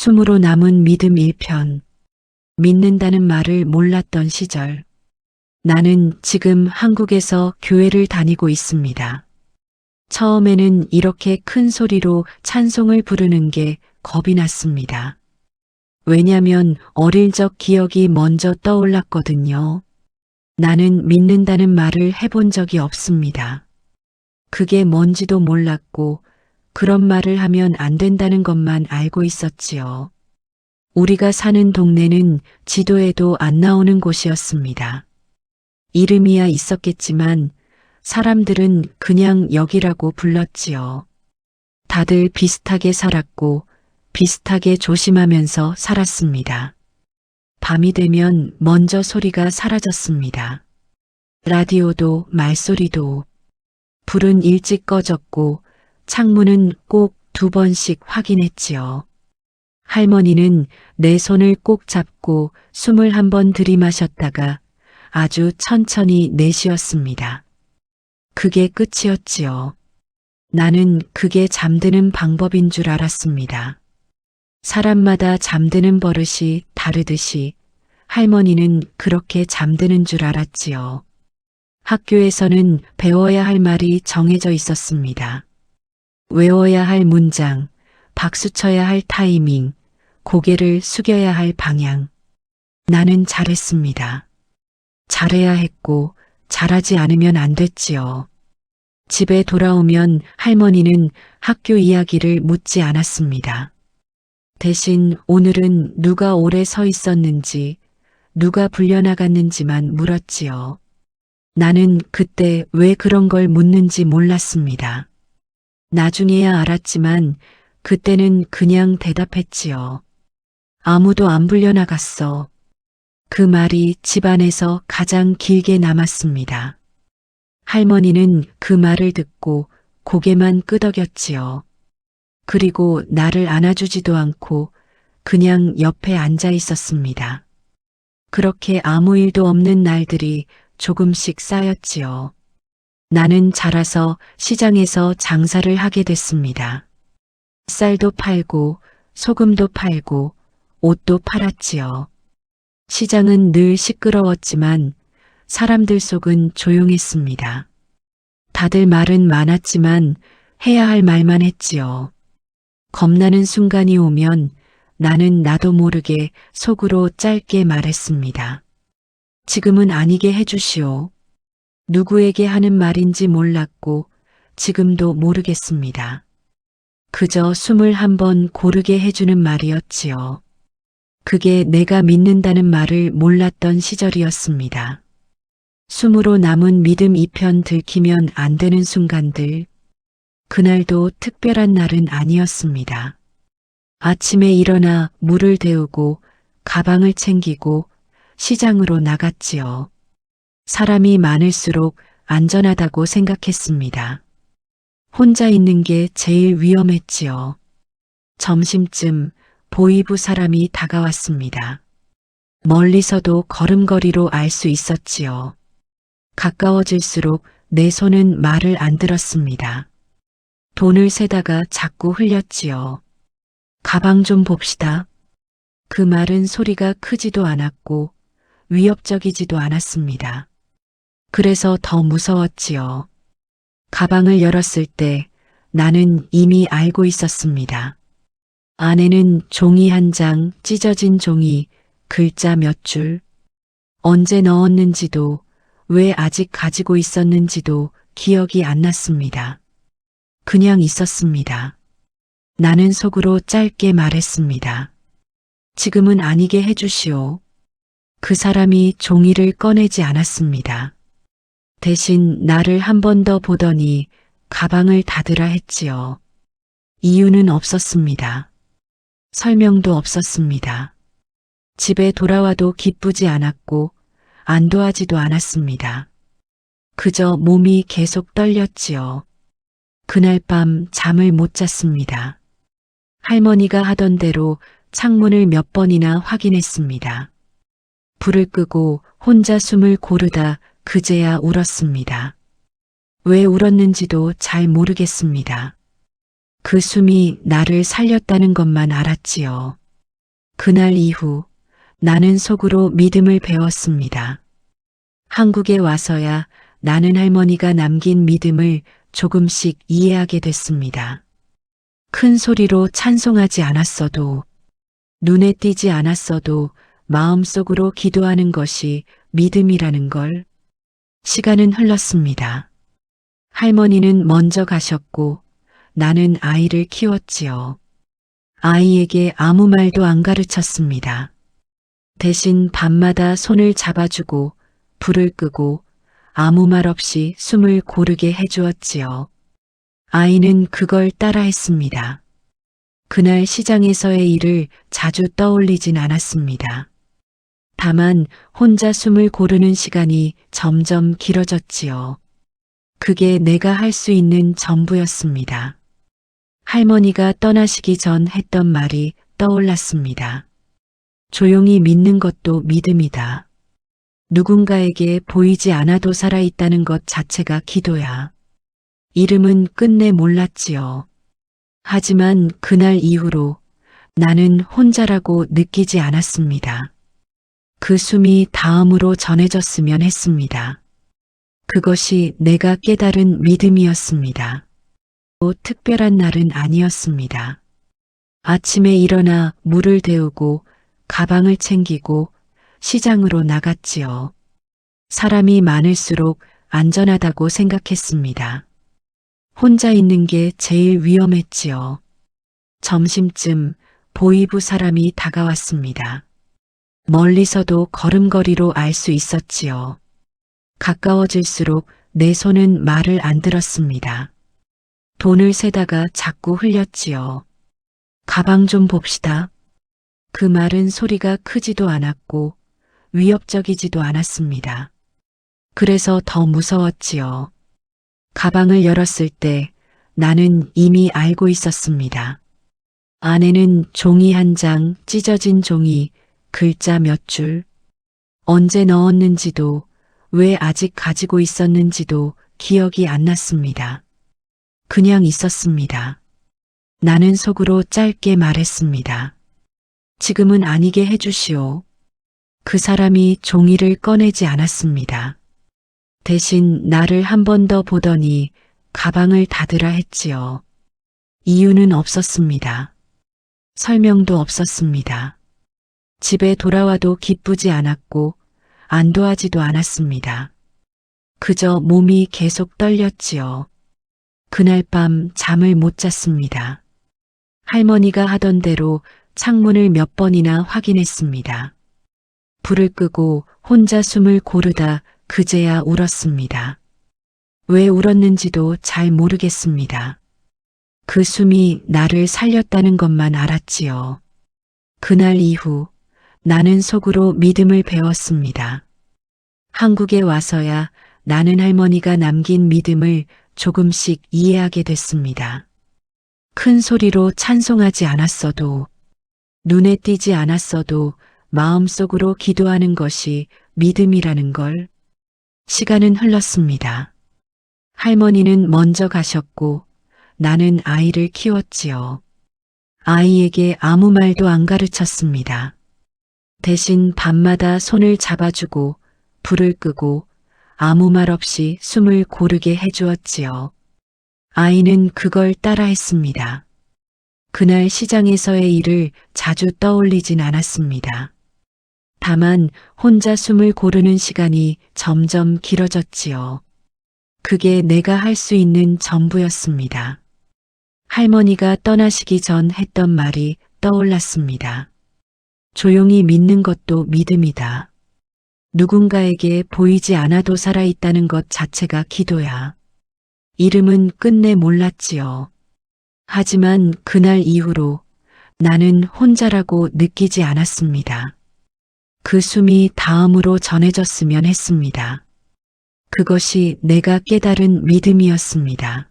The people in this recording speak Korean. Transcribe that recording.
숨으로 남은 믿음 1편. 믿는다는 말을 몰랐던 시절. 나는 지금 한국에서 교회를 다니고 있습니다. 처음에는 이렇게 큰 소리로 찬송을 부르는 게 겁이 났습니다. 왜냐면 어릴 적 기억이 먼저 떠올랐거든요. 나는 믿는다는 말을 해본 적이 없습니다. 그게 뭔지도 몰랐고 그런 말을 하면 안 된다는 것만 알고 있었지요. 우리가 사는 동네는 지도에도 안 나오는 곳이었습니다. 이름이야 있었겠지만 사람들은 그냥 여기라고 불렀지요. 다들 비슷하게 살았고 비슷하게 조심하면서 살았습니다. 밤이 되면 먼저 소리가 사라졌습니다. 라디오도 말소리도. 불은 일찍 꺼졌고 창문은 꼭 2번씩 확인했지요. 할머니는 내 손을 꼭 잡고 숨을 1번 들이마셨다가 아주 천천히 내쉬었습니다. 그게 끝이었지요. 나는 그게 잠드는 방법인 줄 알았습니다. 사람마다 잠드는 버릇이 다르듯이 할머니는 그렇게 잠드는 줄 알았지요. 학교에서는 배워야 할 말이 정해져 있었습니다. 외워야 할 문장, 박수 쳐야 할 타이밍, 고개를 숙여야 할 방향. 나는 잘했습니다. 잘해야 했고 잘하지 않으면 안 됐지요. 집에 돌아오면 할머니는 학교 이야기를 묻지 않았습니다. 대신 오늘은 누가 오래 서 있었는지, 누가 불려나갔는지만 물었지요. 나는 그때 왜 그런 걸 묻는지 몰랐습니다. 나중에야 알았지만 그때는 그냥 대답했지요. 아무도 안 불려나갔어. 그 말이 집안에서 가장 길게 남았습니다. 할머니는 그 말을 듣고 고개만 끄덕였지요. 그리고 나를 안아주지도 않고 그냥 옆에 앉아 있었습니다. 그렇게 아무 일도 없는 날들이 조금씩 쌓였지요. 나는 자라서 시장에서 장사를 하게 됐습니다. 쌀도 팔고 소금도 팔고 옷도 팔았지요. 시장은 늘 시끄러웠지만 사람들 속은 조용했습니다. 다들 말은 많았지만 해야 할 말만 했지요. 겁나는 순간이 오면 나는 나도 모르게 속으로 짧게 말했습니다. 지금은 아니게 해주시오. 누구에게 하는 말인지 몰랐고 지금도 모르겠습니다. 그저 숨을 1번 고르게 해주는 말이었지요. 그게 내가 믿는다는 말을 몰랐던 시절이었습니다. 숨으로 남은 믿음 2편 들키면 안 되는 순간들. 그날도 특별한 날은 아니었습니다. 아침에 일어나 물을 데우고 가방을 챙기고 시장으로 나갔지요. 사람이 많을수록 안전하다고 생각했습니다. 혼자 있는 게 제일 위험했지요. 점심쯤 보이부 사람이 다가왔습니다. 멀리서도 걸음걸이로 알 수 있었지요. 가까워질수록 내 손은 말을 안 들었습니다. 돈을 세다가 자꾸 흘렸지요. 가방 좀 봅시다. 그 말은 소리가 크지도 않았고 위협적이지도 않았습니다. 그래서 더 무서웠지요. 가방을 열었을 때 나는 이미 알고 있었습니다. 안에는 종이 1장, 찢어진 종이, 글자 몇 줄. 언제 넣었는지도 왜 아직 가지고 있었는지도 기억이 안 났습니다. 그냥 있었습니다. 나는 속으로 짧게 말했습니다. 지금은 아니게 해주시오. 그 사람이 종이를 꺼내지 않았습니다. 대신 나를 1번 더 보더니 가방을 닫으라 했지요. 이유는 없었습니다. 설명도 없었습니다. 집에 돌아와도 기쁘지 않았고 안도하지도 않았습니다. 그저 몸이 계속 떨렸지요. 그날 밤 잠을 못 잤습니다. 할머니가 하던 대로 창문을 몇 번이나 확인했습니다. 불을 끄고 혼자 숨을 고르다 그제야 울었습니다. 왜 울었는지도 잘 모르겠습니다. 그 숨이 나를 살렸다는 것만 알았지요. 그날 이후 나는 속으로 믿음을 배웠습니다. 한국에 와서야 나는 할머니가 남긴 믿음을 조금씩 이해하게 됐습니다. 큰 소리로 찬송하지 않았어도, 눈에 띄지 않았어도 마음속으로 기도하는 것이 믿음이라는 걸. 시간은 흘렀습니다. 할머니는 먼저 가셨고 나는 아이를 키웠지요. 아이에게 아무 말도 안 가르쳤습니다. 대신 밤마다 손을 잡아주고 불을 끄고 아무 말 없이 숨을 고르게 해주었지요. 아이는 그걸 따라했습니다. 그날 시장에서의 일을 자주 떠올리진 않았습니다. 다만 혼자 숨을 고르는 시간이 점점 길어졌지요. 그게 내가 할 수 있는 전부였습니다. 할머니가 떠나시기 전 했던 말이 떠올랐습니다. 조용히 믿는 것도 믿음이다. 누군가에게 보이지 않아도 살아있다는 것 자체가 기도야. 이름은 끝내 몰랐지요. 하지만 그날 이후로 나는 혼자라고 느끼지 않았습니다. 그 숨이 다음으로 전해졌으면 했습니다. 그것이 내가 깨달은 믿음이었습니다. 또 특별한 날은 아니었습니다. 아침에 일어나 물을 데우고 가방을 챙기고 시장으로 나갔지요. 사람이 많을수록 안전하다고 생각했습니다. 혼자 있는 게 제일 위험했지요. 점심쯤 보이부 사람이 다가왔습니다. 멀리서도 걸음걸이로 알 수 있었지요. 가까워질수록 내 손은 말을 안 들었습니다. 돈을 세다가 자꾸 흘렸지요. 가방 좀 봅시다. 그 말은 소리가 크지도 않았고 위협적이지도 않았습니다. 그래서 더 무서웠지요. 가방을 열었을 때 나는 이미 알고 있었습니다. 안에는 종이 한 장, 찢어진 종이, 글자 몇 줄, 언제 넣었는지도 왜 아직 가지고 있었는지도 기억이 안 났습니다. 그냥 있었습니다. 나는 속으로 짧게 말했습니다. 지금은 아니게 해주시오. 그 사람이 종이를 꺼내지 않았습니다. 대신 나를 한 번 더 보더니 가방을 닫으라 했지요. 이유는 없었습니다. 설명도 없었습니다. 집에 돌아와도 기쁘지 않았고 안도하지도 않았습니다. 그저 몸이 계속 떨렸지요. 그날 밤 잠을 못 잤습니다. 할머니가 하던 대로 창문을 몇 번이나 확인했습니다. 불을 끄고 혼자 숨을 고르다 그제야 울었습니다. 왜 울었는지도 잘 모르겠습니다. 그 숨이 나를 살렸다는 것만 알았지요. 그날 이후 나는 속으로 믿음을 배웠습니다. 한국에 와서야 나는 할머니가 남긴 믿음을 조금씩 이해하게 됐습니다. 큰 소리로 찬송하지 않았어도, 눈에 띄지 않았어도 마음속으로 기도하는 것이 믿음이라는 걸. 시간은 흘렀습니다. 할머니는 먼저 가셨고 나는 아이를 키웠지요. 아이에게 아무 말도 안 가르쳤습니다. 대신 밤마다 손을 잡아주고 불을 끄고 아무 말 없이 숨을 고르게 해주었지요. 아이는 그걸 따라했습니다. 그날 시장에서의 일을 자주 떠올리진 않았습니다. 다만 혼자 숨을 고르는 시간이 점점 길어졌지요. 그게 내가 할 수 있는 전부였습니다. 할머니가 떠나시기 전 했던 말이 떠올랐습니다. 조용히 믿는 것도 믿음이다. 누군가에게 보이지 않아도 살아있다는 것 자체가 기도야. 이름은 끝내 몰랐지요. 하지만 그날 이후로 나는 혼자라고 느끼지 않았습니다. 그 숨이 다음으로 전해졌으면 했습니다. 그것이 내가 깨달은 믿음이었습니다.